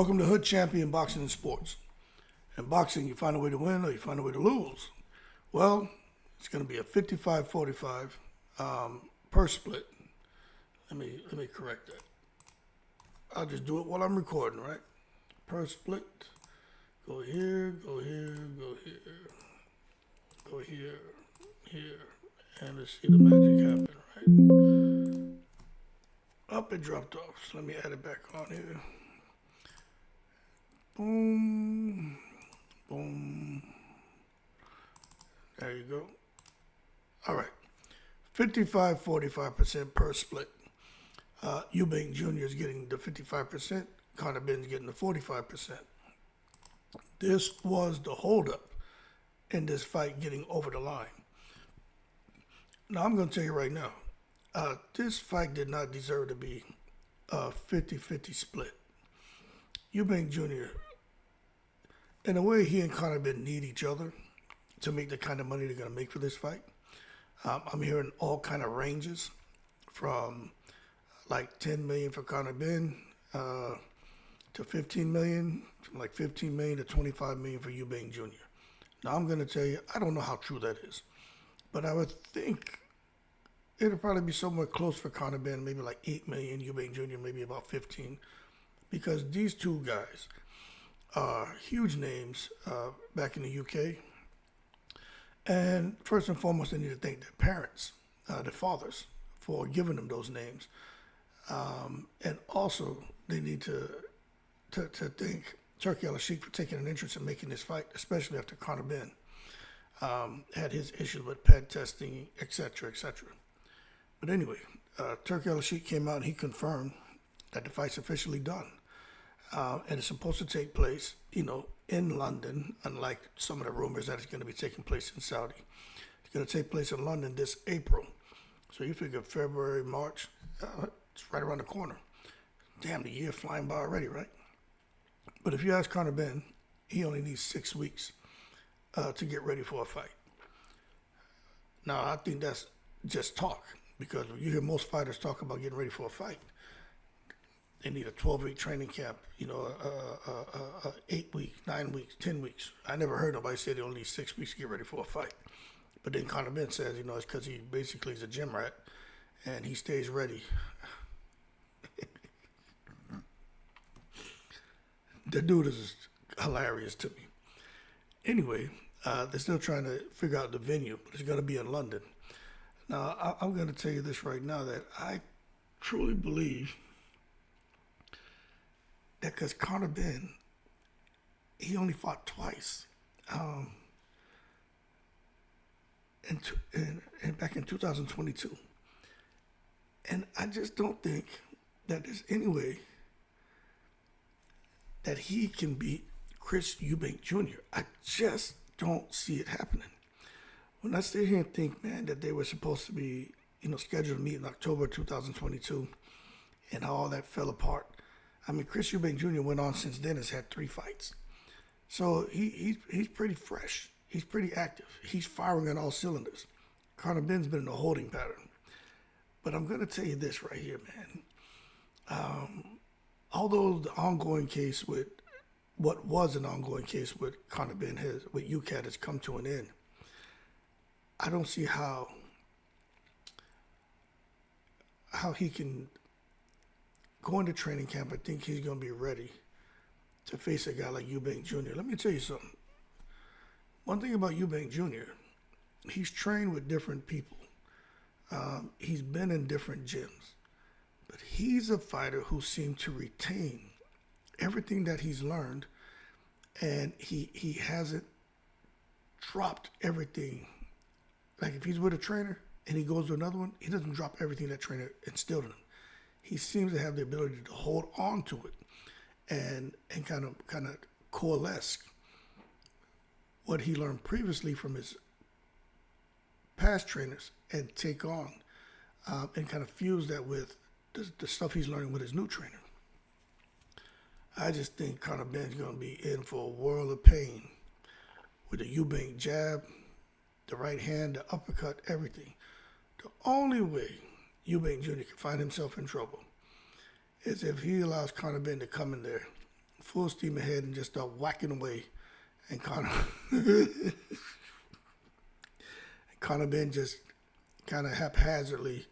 Welcome to Hood Champion Boxing and Sports. In boxing, you find a way to win or you find a way to lose. Well, it's going to be a 55-45 per split. Let me correct that. I'll just do it while I'm recording, right? Per split. Go here, go here, go here, go here, here, and let's see the magic happen, right? Up, it dropped off. So let me add it back on here. Boom, boom. There you go. All right. 45% per split. Eubank Jr. is getting the 55%. Conor Benn's getting the 45%. This was the holdup in this fight getting over the line. Now, I'm going to tell you right now, this fight did not deserve to be a 50-50 split. Eubank Jr., in a way, he and Conor Benn need each other to make the kind of money they're going to make for this fight. I'm hearing all kind of ranges from like $10 million for Conor Benn to $15 million, from like $15 million to $25 million for Eubank Jr. Now, I'm going to tell you, I don't know how true that is, but I would think it'll probably be somewhere close for Conor Benn, maybe like $8 million, Eubank Jr. maybe about 15, because these two guys are huge names back in the UK. And first and foremost, they need to thank their parents, their fathers, for giving them those names. And also, they need to thank Turki Al-Sheikh for taking an interest in making this fight, especially after Conor Benn had his issues with ped testing, etc., etc. But anyway, Turki Al-Sheikh came out and he confirmed that the fight's officially done. And it's supposed to take place, in London, unlike some of the rumors that it's going to be taking place in Saudi. It's going to take place in London this April. So you figure February, March, it's right around the corner. Damn, the year flying by already, right? But if you ask Conor Benn, he only needs 6 weeks to get ready for a fight. Now, I think that's just talk, because when you hear most fighters talk about getting ready for a fight, they need a 12-week training camp, 8 weeks, 9 weeks, 10 weeks. I never heard nobody say they only need 6 weeks to get ready for a fight. But then Conor Benn says, it's because he basically is a gym rat and he stays ready. The dude is hilarious to me. Anyway, they're still trying to figure out the venue, but it's going to be in London. Now, I'm going to tell you this right now, that I truly believe that because Conor Benn, he only fought twice. And back in 2022. And I just don't think that there's any way that he can beat Chris Eubank Jr. I just don't see it happening. When I sit here and think, man, that they were supposed to be, scheduled to meet in October 2022 and how all that fell apart. I mean, Chris Eubank Jr. went on since then, has had 3 fights. So he's pretty fresh. He's pretty active. He's firing on all cylinders. Conor Benn's been in a holding pattern. But I'm going to tell you this right here, man. Although the ongoing case with, what was an ongoing case with Conor Benn, with UCAT, has come to an end, I don't see how he can go into training camp. I think he's going to be ready to face a guy like Eubank Jr. Let me tell you something. One thing about Eubank Jr., he's trained with different people. He's been in different gyms. But he's a fighter who seemed to retain everything that he's learned, and he hasn't dropped everything. Like if he's with a trainer and he goes to another one, he doesn't drop everything that trainer instilled in him. He seems to have the ability to hold on to it and kind of coalesce what he learned previously from his past trainers and take on and kind of fuse that with the stuff he's learning with his new trainer. I just think Conor Benn's going to be in for a world of pain with the Eubank jab, the right hand, the uppercut, everything. The only way Eubank Jr. can find himself in trouble is if he allows Conor Benn to come in there full steam ahead and just start whacking away. And Conor Benn just kind of haphazardly,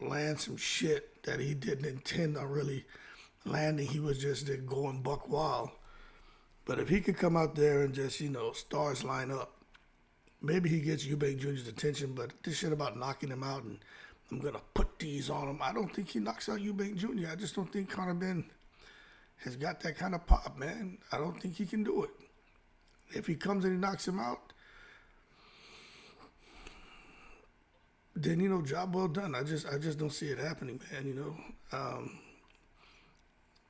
land some shit that he didn't intend on really landing. He was just there going buck wild. But if he could come out there and just, stars line up, maybe he gets Eubank Jr.'s attention. But this shit about knocking him out and I'm going to put these on him, I don't think he knocks out Eubank Jr. I just don't think Conor Benn has got that kind of pop, man. I don't think he can do it. If he comes and he knocks him out, then, job well done. I just don't see it happening, man,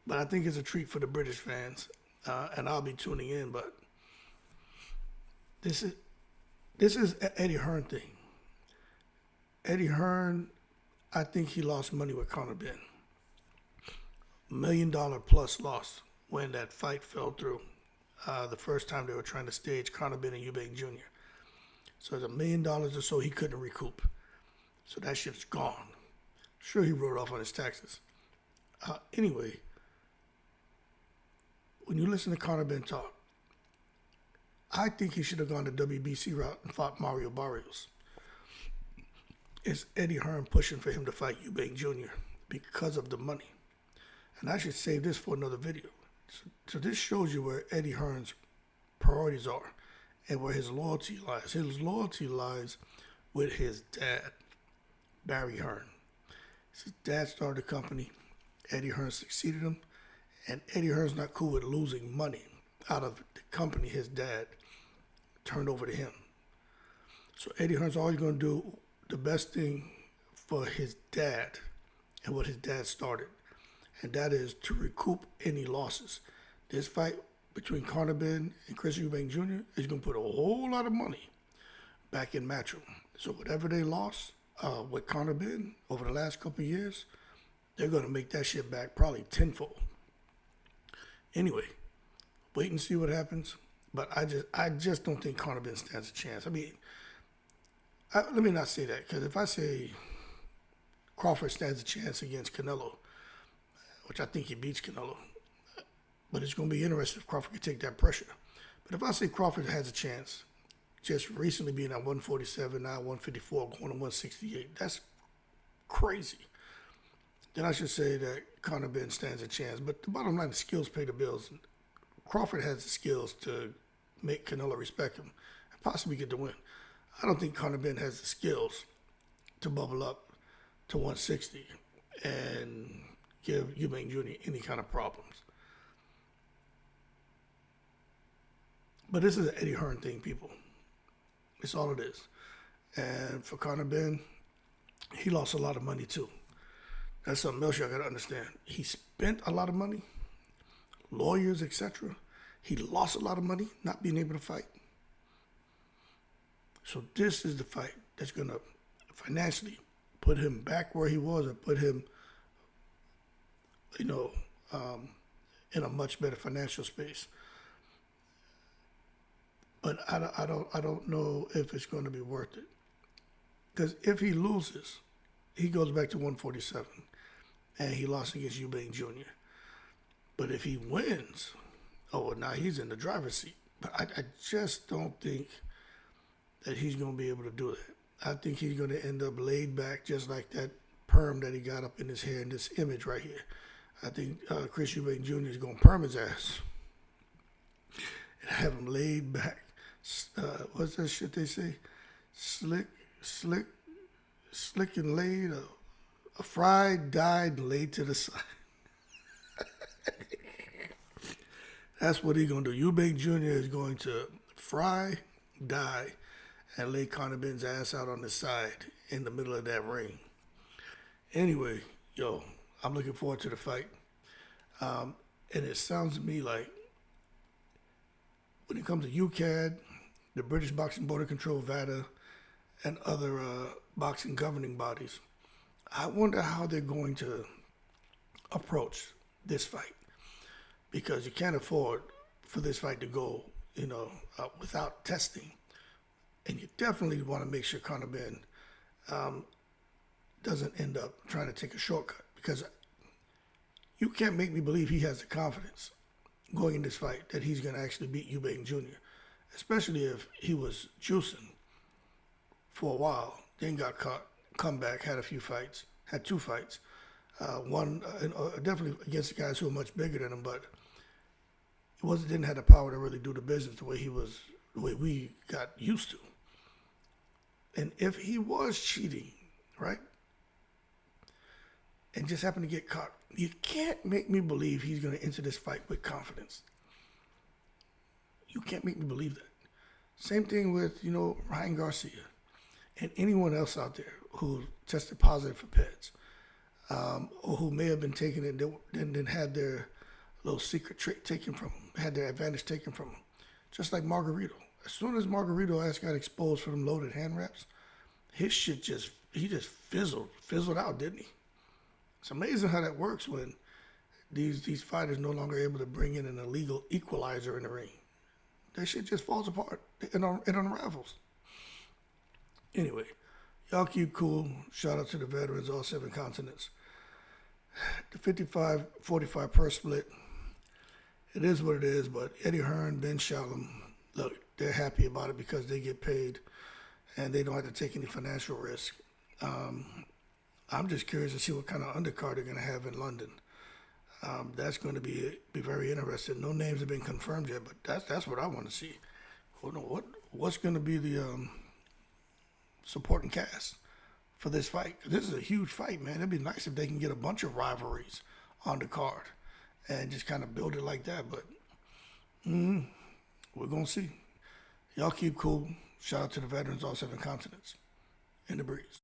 But I think it's a treat for the British fans, and I'll be tuning in. But this is an Eddie Hearn thing. Eddie Hearn, I think he lost money with Conor Benn. $1 million plus loss when that fight fell through. The first time they were trying to stage Conor Benn and Eubank Jr. So it's $1 million or so he couldn't recoup. So that shit's gone. Sure, he wrote off on his taxes. Anyway, when you listen to Conor Benn talk, I think he should have gone the WBC route and fought Mario Barrios. It's Eddie Hearn pushing for him to fight Eubank Jr. because of the money. And I should save this for another video. So this shows you where Eddie Hearn's priorities are and where his loyalty lies. His loyalty lies with his dad, Barry Hearn. His dad started the company. Eddie Hearn succeeded him. And Eddie Hearn's not cool with losing money out of the company his dad turned over to him. So Eddie Hearn's always going to do the best thing for his dad and what his dad started. And that is to recoup any losses. This fight between Conor Benn and Chris Eubank Jr. is going to put a whole lot of money back in Matchroom. So whatever they lost with Conor Benn over the last couple of years, they're going to make that shit back probably tenfold. Anyway, wait and see what happens. But I just don't think Conor Benn stands a chance. Let me not say that, because if I say Crawford stands a chance against Canelo, which I think he beats Canelo, but it's going to be interesting if Crawford can take that pressure. But if I say Crawford has a chance, just recently being at 147, now 154, going to 168, that's crazy. Then I should say that Conor Benn stands a chance. But the bottom line is skills pay the bills. Crawford has the skills to make Canelo respect him and possibly get the win. I don't think Conor Benn has the skills to bubble up to 160 and give Eubank Jr. any kind of problems. But this is an Eddie Hearn thing, people. It's all it is. And for Conor Benn, he lost a lot of money too. That's something else y'all got to understand. He spent a lot of money, lawyers, etc. He lost a lot of money not being able to fight. So this is the fight that's going to financially put him back where he was or put him, in a much better financial space. But I don't know if it's going to be worth it. Because if he loses, he goes back to 147, and he lost against Eubank Jr. But if he wins, now he's in the driver's seat. But I just don't think that he's going to be able to do that. I think he's going to end up laid back just like that perm that he got up in his hair in this image right here. I think Chris Eubank Jr. is going to perm his ass and have him laid back. What's that shit they say? Slick and laid, a fried, dyed, and laid to the side. That's what he's going to do. Eubank Jr. is going to fry, dye, and lay Conor Benn's ass out on the side in the middle of that ring. Anyway, I'm looking forward to the fight. And it sounds to me like when it comes to UCAD, the British Boxing Board of Control, VADA, and other boxing governing bodies, I wonder how they're going to approach this fight. Because you can't afford for this fight to go, without testing. And you definitely want to make sure Conor Benn doesn't end up trying to take a shortcut. Because You can't make me believe he has the confidence going in this fight that he's going to actually beat Eubank Jr., especially if he was juicing for a while, then got caught, come back, had a few fights, had 2 fights. One definitely against guys who are much bigger than him, but he didn't have the power to really do the business the way we got used to. And if he was cheating, right, and just happened to get caught, you can't make me believe he's going to enter this fight with confidence. You can't make me believe that. Same thing with, Ryan Garcia and anyone else out there who tested positive for PEDs, or who may have been taking it and then had their little secret trick taken from them, had their advantage taken from them. Just like Margarito. As soon as Margarito ass got exposed for them loaded hand wraps, his shit just fizzled out, didn't he? It's amazing how that works when these fighters no longer able to bring in an illegal equalizer in the ring. That shit just falls apart. It unravels. Anyway, y'all keep cool. Shout out to the veterans, all 7 continents. The 55-45 purse split, it is what it is, but Eddie Hearn, Benn, look, they're happy about it because they get paid and they don't have to take any financial risk. I'm just curious to see what kind of undercard they're going to have in London. That's going to be very interesting. No names have been confirmed yet, but that's what I want to see. What's going to be the supporting cast for this fight? This is a huge fight, man. It'd be nice if they can get a bunch of rivalries on the card and just kind of build it like that. But we're going to see. Y'all keep cool. Shout out to the veterans, all 7 continents. In the breeze.